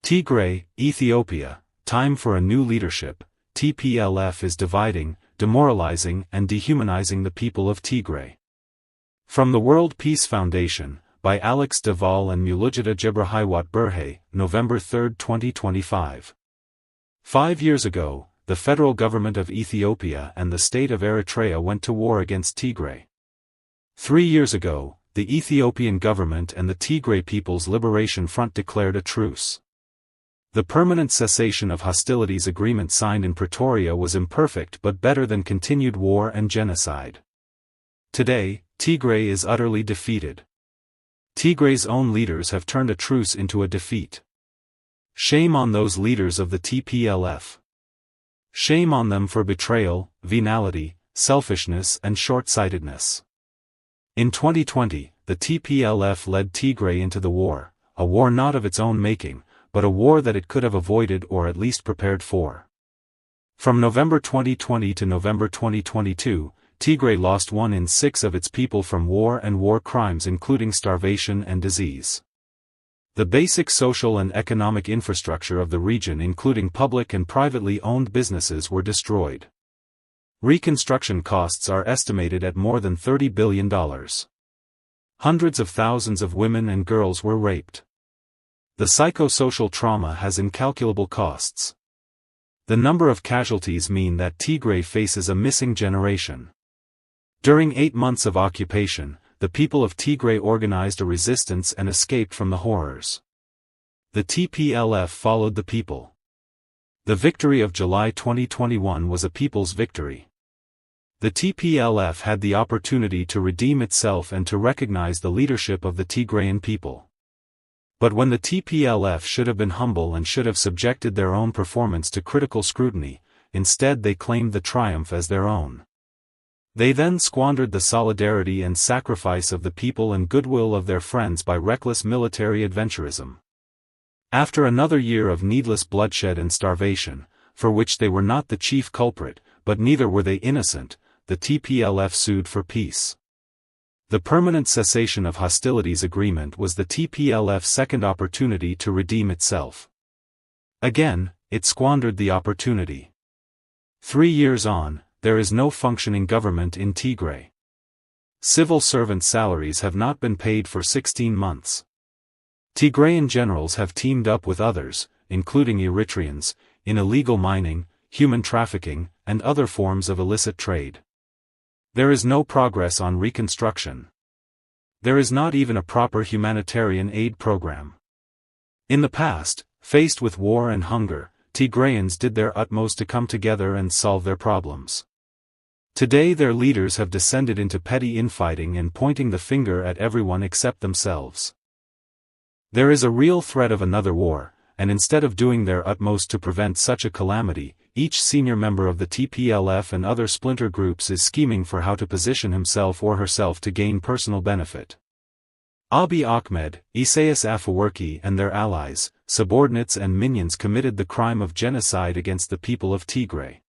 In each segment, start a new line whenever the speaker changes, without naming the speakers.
Tigray, Ethiopia, time for a new leadership. TPLF is dividing, demoralizing and dehumanizing the people of Tigray. From the World Peace Foundation, by Alex de Waal and Mulugeta Gebrehiwot Berhe, November 3, 2025. 5 years ago, the Federal Government of Ethiopia and the State of Eritrea went to war against Tigray. 3 years ago, the Ethiopian government and the Tigray People's Liberation Front declared a truce. The permanent cessation of hostilities agreement signed in Pretoria was imperfect but better than continued war and genocide. Today, Tigray is utterly defeated. Tigray's own leaders have turned a truce into a defeat. Shame on those leaders of the TPLF. Shame on them for betrayal, venality, selfishness and short-sightedness. In 2020, the TPLF led Tigray into the war, a war not of its own making, but a war that it could have avoided or at least prepared for. From November 2020 to November 2022, Tigray lost 1 in 6 of its people from war and war crimes including starvation and disease. The basic social and economic infrastructure of the region including public and privately owned businesses were destroyed. Reconstruction costs are estimated at more than $30 billion. Hundreds of thousands of women and girls were raped. The psychosocial trauma has incalculable costs. The number of casualties mean that Tigray faces a missing generation. During 8 months of occupation, the people of Tigray organized a resistance and escaped from the horrors. The TPLF followed the people. The victory of July 2021 was a people's victory. The TPLF had the opportunity to redeem itself and to recognize the leadership of the Tigrayan people. But when the TPLF should have been humble and should have subjected their own performance to critical scrutiny, instead they claimed the triumph as their own. They then squandered the solidarity and sacrifice of the people and goodwill of their friends by reckless military adventurism. After another year of needless bloodshed and starvation, for which they were not the chief culprit, but neither were they innocent, the TPLF sued for peace. The permanent cessation of hostilities agreement was the TPLF's second opportunity to redeem itself. Again, it squandered the opportunity. 3 years on, there is no functioning government in Tigray. Civil servant salaries have not been paid for 16 months. Tigrayan generals have teamed up with others, including Eritreans, in illegal mining, human trafficking, and other forms of illicit trade. There is no progress on reconstruction. There is not even a proper humanitarian aid program. In the past, faced with war and hunger, Tigrayans did their utmost to come together and solve their problems. Today their leaders have descended into petty infighting and pointing the finger at everyone except themselves. There is a real threat of another war, and instead of doing their utmost to prevent such a calamity, each senior member of the TPLF and other splinter groups is scheming for how to position himself or herself to gain personal benefit. Abiy Ahmed, Isaias Afwerki and their allies, subordinates and minions committed the crime of genocide against the people of Tigray.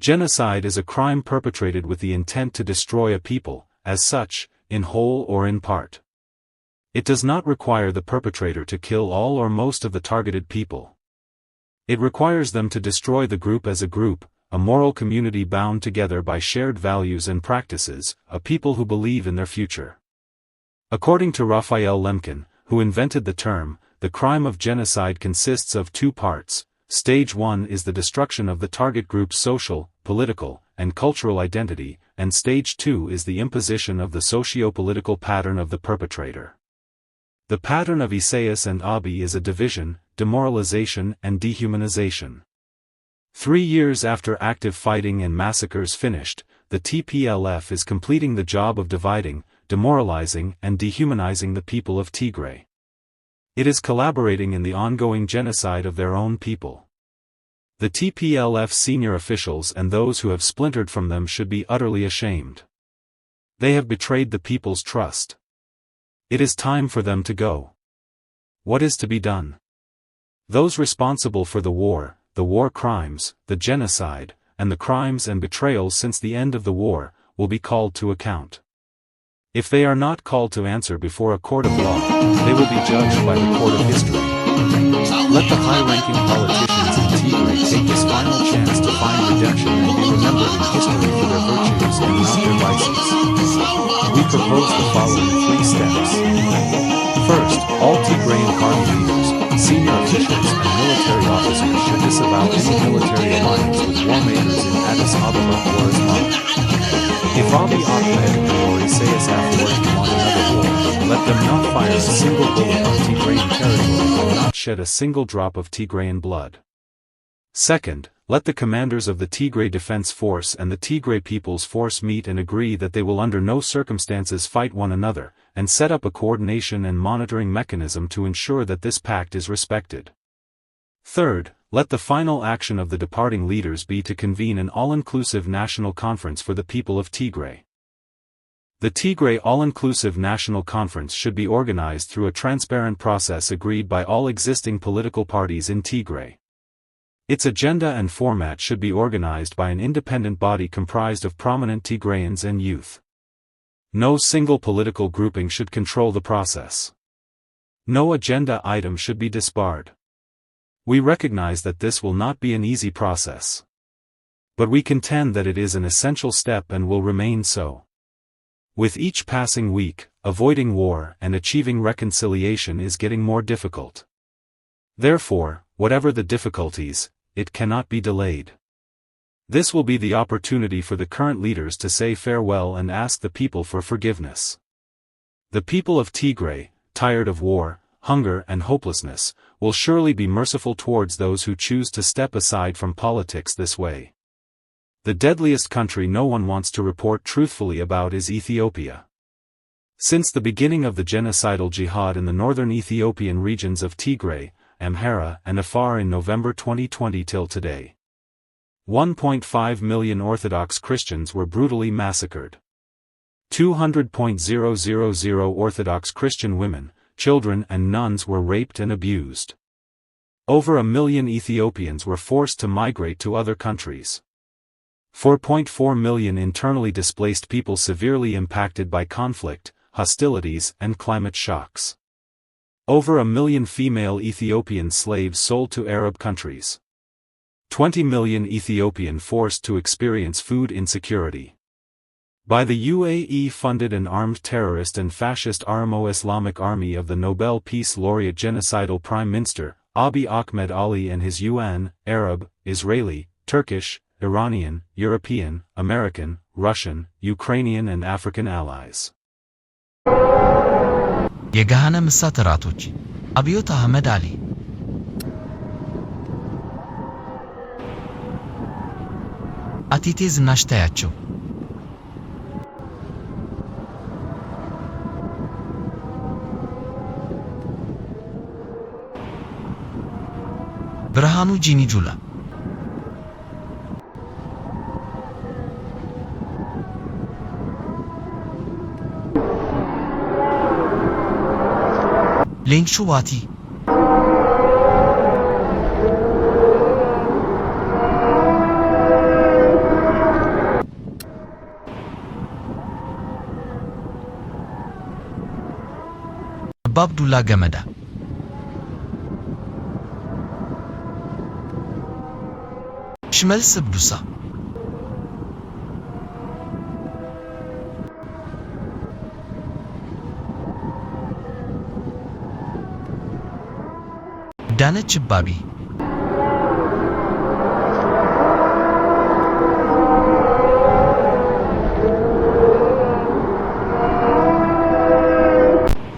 Genocide is a crime perpetrated with the intent to destroy a people, as such, in whole or in part. It does not require the perpetrator to kill all or most of the targeted people. It requires them to destroy the group as a group, a moral community bound together by shared values and practices, a people who believe in their future. According to Raphael Lemkin, who invented the term, the crime of genocide consists of 2 parts. Stage 1 is the destruction of the target group's social, political, and cultural identity, and Stage 2 is the imposition of the socio-political pattern of the perpetrator. The pattern of Isaias and Abiy is a division, demoralization and dehumanization. 3 years after active fighting and massacres finished, the TPLF is completing the job of dividing, demoralizing and dehumanizing the people of Tigray. It is collaborating in the ongoing genocide of their own people. The TPLF senior officials and those who have splintered from them should be utterly ashamed. They have betrayed the people's trust. It is time for them to go. What is to be done? Those responsible for the war crimes, the genocide, and the crimes and betrayals since the end of the war, will be called to account. If they are not called to answer before a court of law, they will be judged by the court of history. let the high-ranking politicians in Tigray take this final chance to find redemption and be remembered in history for their virtues and not their vices. We propose the following 3 steps. First, all Tigrayan party leaders, senior officials and military officers should disavow any military alliance with war makers in Addis Ababa or Asmara. If Abiy Ahmed or Isaias Afwerki want another war, let them not fire a single bullet on Tigrayan territory and not shed a single drop of Tigrayan blood. Second, let the commanders of the Tigray Defense Force and the Tigray People's Force meet and agree that they will under no circumstances fight one another, and set up a coordination and monitoring mechanism to ensure that this pact is respected. Third, let the final action of the departing leaders be to convene an all-inclusive national conference for the people of Tigray. The Tigray All-Inclusive National Conference should be organized through a transparent process agreed by all existing political parties in Tigray. Its agenda and format should be organized by an independent body comprised of prominent Tigrayans and youth. No single political grouping should control the process. No agenda item should be disbarred. We recognize that this will not be an easy process. But we contend that it is an essential step and will remain so. With each passing week, avoiding war and achieving reconciliation is getting more difficult. Therefore, whatever the difficulties, it cannot be delayed. This will be the opportunity for the current leaders to say farewell and ask the people for forgiveness. The people of Tigray, tired of war, hunger and hopelessness, will surely be merciful towards those who choose to step aside from politics this way. The deadliest country no one wants to report truthfully about is Ethiopia. Since the beginning of the genocidal jihad in the northern Ethiopian regions of Tigray, Amhara and Afar in November 2020 till today, 1.5 million Orthodox Christians were brutally massacred. 200,000 Orthodox Christian women, children and nuns were raped and abused. Over 1 million Ethiopians were forced to migrate to other countries. 4.4 million internally displaced people severely impacted by conflict, hostilities and climate shocks. Over 1 million female Ethiopian slaves sold to Arab countries. 20 million Ethiopian forced to experience food insecurity by the UAE-funded and armed terrorist and fascist Oromo Islamic Army of the Nobel Peace Laureate genocidal Prime Minister, Abiy Ahmed Ali and his UN, Arab, Israeli, Turkish, Iranian, European, American, Russian, Ukrainian and African allies.
የገሃነም እሳት አብዮት አህመድ አሊ አቲቴ ዝናሽ ታያቸው ብርሃኑ ጂኒ ጁላ ሌንቹ ዋቲ አባብዱላ ገመዳ ሽመልስ ብዱሳ ዳነች ባቢ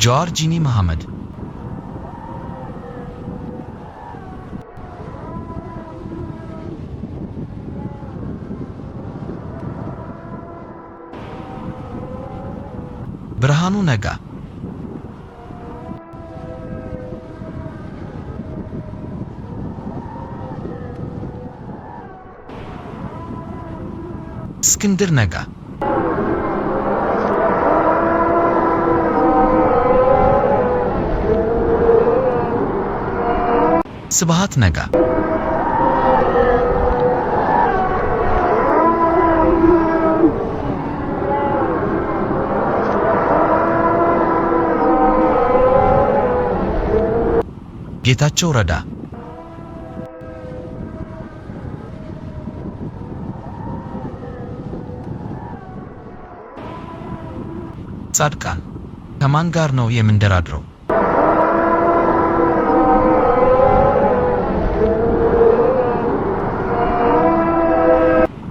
ጆርጂኒ መሐመድ ብርሃኑ ነጋ እስክንድር ነጋ ስብሃት ነጋ ጌታቸው ረዳ ጻድቃን ከማን ጋር ነው የምንደራድረው?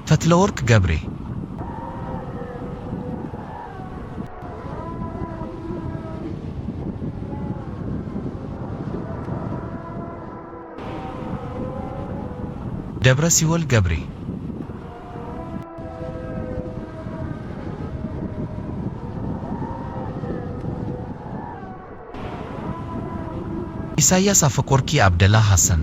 ፈትለወርቅ ገብሬ ደብረሲወል ገብሬ ኢሳያስ አፈወርቂ አብደላ ሐሰን